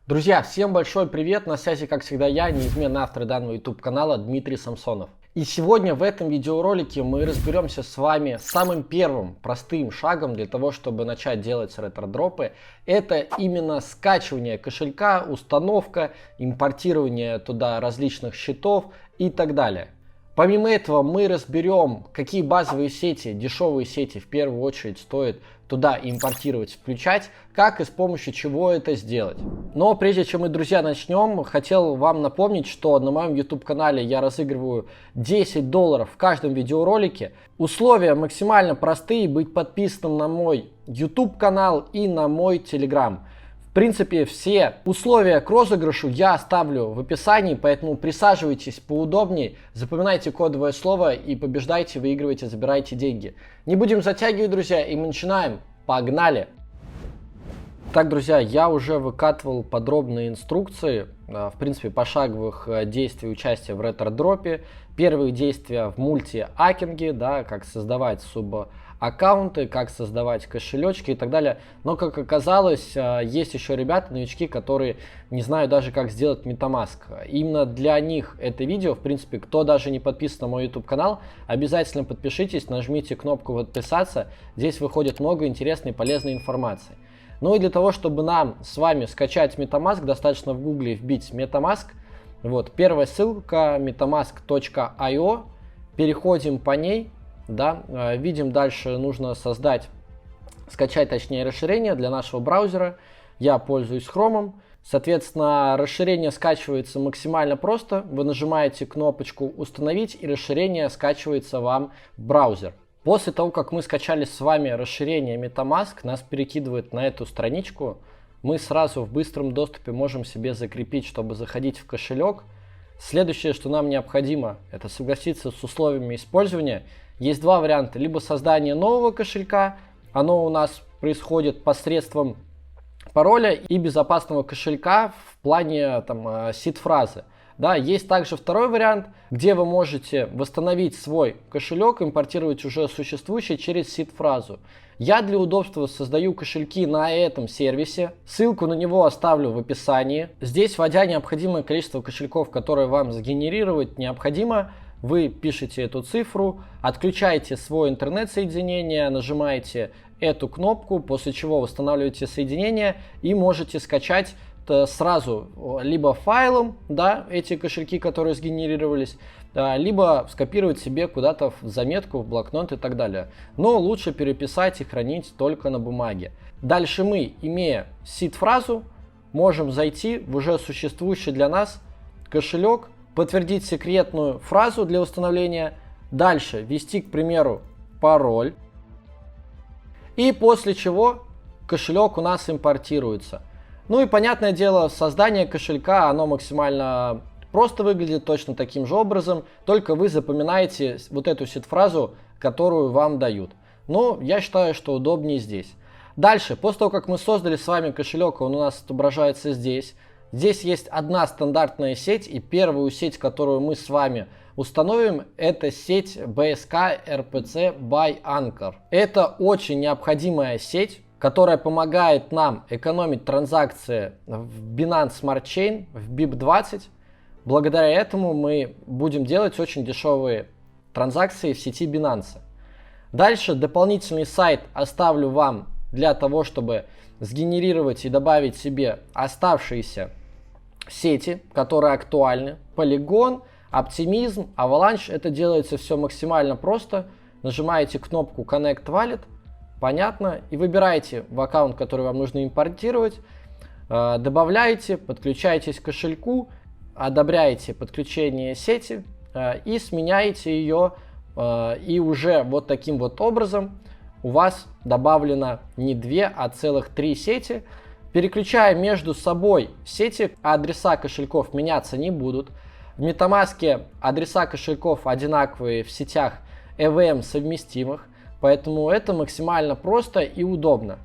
Друзья, всем большой привет! На связи, как всегда, я, неизменный автор данного YouTube канала Дмитрий Самсонов. И сегодня в этом видеоролике мы разберемся с вами с самым первым простым шагом для того, чтобы начать делать ретро-дропы. Это именно скачивание кошелька, установка, импортирование туда различных счетов и так далее. Помимо этого мы разберем, какие базовые сети, дешевые сети в первую очередь стоит туда импортировать, включать, как и с помощью чего это сделать. Но прежде чем мы, друзья, начнем, хотел вам напомнить, что на моем YouTube канале я разыгрываю $10 в каждом видеоролике. Условия максимально простые: быть подписанным на мой YouTube канал и на мой Telegram. В принципе, все условия к розыгрышу я оставлю в описании, поэтому присаживайтесь поудобнее, запоминайте кодовое слово и побеждайте, выигрывайте, забирайте деньги. Не будем затягивать, друзья, и мы начинаем. Погнали! Так, друзья, я уже выкатывал подробные инструкции, в принципе, пошаговых действий участия в ретро-дропе. Первые действия в мульти-акинге, да, как создавать субаккаунты, как создавать кошелечки и так далее. Но, как оказалось, есть еще ребята, новички, которые не знают даже, как сделать MetaMask. Именно для них это видео, в принципе, кто даже не подписан на мой YouTube канал, обязательно подпишитесь, нажмите кнопку подписаться. Здесь выходит много интересной и полезной информации. Ну и для того, чтобы нам с вами скачать MetaMask, достаточно в гугле вбить MetaMask. Вот, первая ссылка metamask.io, переходим по ней, да, видим дальше нужно скачать точнее расширение для нашего браузера. Я пользуюсь Chrome, соответственно, расширение скачивается максимально просто. Вы нажимаете кнопочку «Установить» и расширение скачивается вам в браузер. После того, как мы скачали с вами расширение MetaMask, нас перекидывает на эту страничку. Мы сразу в быстром доступе можем себе закрепить, чтобы заходить в кошелек. Следующее, что нам необходимо, это согласиться с условиями использования. Есть два варианта: либо создание нового кошелька, оно у нас происходит посредством пароля и безопасного кошелька в плане сид-фразы. Да, есть также второй вариант, где вы можете восстановить свой кошелек, импортировать уже существующий через сид-фразу. Я для удобства создаю кошельки на этом сервисе. Ссылку на него оставлю в описании. Здесь, вводя необходимое количество кошельков, которые вам сгенерировать необходимо, вы пишете эту цифру, отключаете свое интернет-соединение, нажимаете эту кнопку, после чего восстанавливаете соединение и можете скачать сразу либо файлом, да, эти кошельки, которые сгенерировались, либо скопировать себе куда-то в заметку, в блокнот и так далее. Но лучше переписать и хранить только на бумаге. Дальше мы, имея сид-фразу, можем зайти в уже существующий для нас кошелек, подтвердить секретную фразу для установления, дальше ввести, к примеру, пароль, и после чего кошелек у нас импортируется. Ну и понятное дело, создание кошелька, оно максимально просто выглядит точно таким же образом, только вы запоминаете вот эту сид-фразу, которую вам дают. Но я считаю, что удобнее здесь. Дальше, после того, как мы создали с вами кошелек, он у нас отображается здесь. Здесь есть одна стандартная сеть, и первую сеть, которую мы с вами установим, это сеть BSK RPC by Anchor. Это очень необходимая сеть, которая помогает нам экономить транзакции в Binance Smart Chain, в BIP20. Благодаря этому мы будем делать очень дешевые транзакции в сети Binance. Дальше дополнительный сайт оставлю вам для того, чтобы сгенерировать и добавить себе оставшиеся сети, которые актуальны. Polygon, Optimism, Avalanche. Это делается все максимально просто. Нажимаете кнопку Connect Wallet. Понятно. И выбираете в аккаунт, который вам нужно импортировать, добавляете, подключаетесь к кошельку, одобряете подключение сети и сменяете ее. И уже вот таким вот образом у вас добавлено не 2, а целых 3 сети. Переключая между собой сети, адреса кошельков меняться не будут. В MetaMask адреса кошельков одинаковые в сетях EVM совместимых. Поэтому это максимально просто и удобно.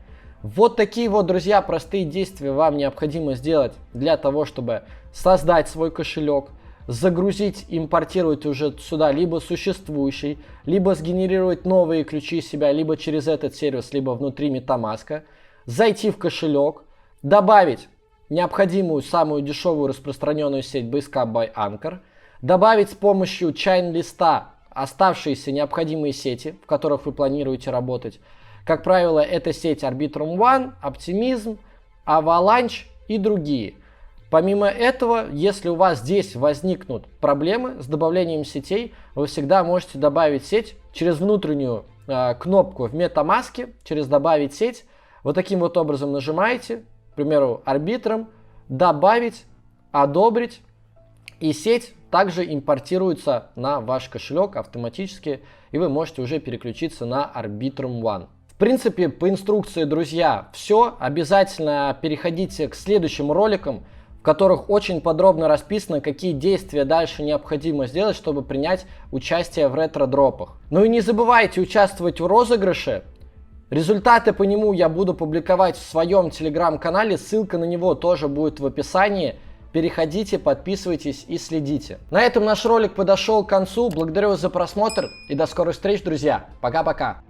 Вот такие вот, друзья, простые действия вам необходимо сделать для того, чтобы создать свой кошелек, загрузить, импортировать уже сюда либо существующий, либо сгенерировать новые ключи себя, либо через этот сервис, либо внутри MetaMask, зайти в кошелек, добавить необходимую самую дешевую распространенную сеть Basecamp by Anchor, добавить с помощью чайн-листа оставшиеся необходимые сети, в которых вы планируете работать. Как правило, это сеть Arbitrum One, Optimism, Avalanche и другие. Помимо этого, если у вас здесь возникнут проблемы с добавлением сетей, вы всегда можете добавить сеть через внутреннюю кнопку в MetaMask, через «Добавить сеть». Вот таким вот образом нажимаете, к примеру, Arbitrum, «Добавить», «Одобрить», и сеть также импортируется на ваш кошелек автоматически, и вы можете уже переключиться на Arbitrum One. В принципе, по инструкции, друзья, все. Обязательно переходите к следующим роликам, в которых очень подробно расписано, какие действия дальше необходимо сделать, чтобы принять участие в ретро-дропах. Ну и не забывайте участвовать в розыгрыше. Результаты по нему я буду публиковать в своем телеграм-канале, ссылка на него тоже будет в описании. Переходите, подписывайтесь и следите. На этом наш ролик подошел к концу. Благодарю вас за просмотр и до скорых встреч, друзья. Пока-пока.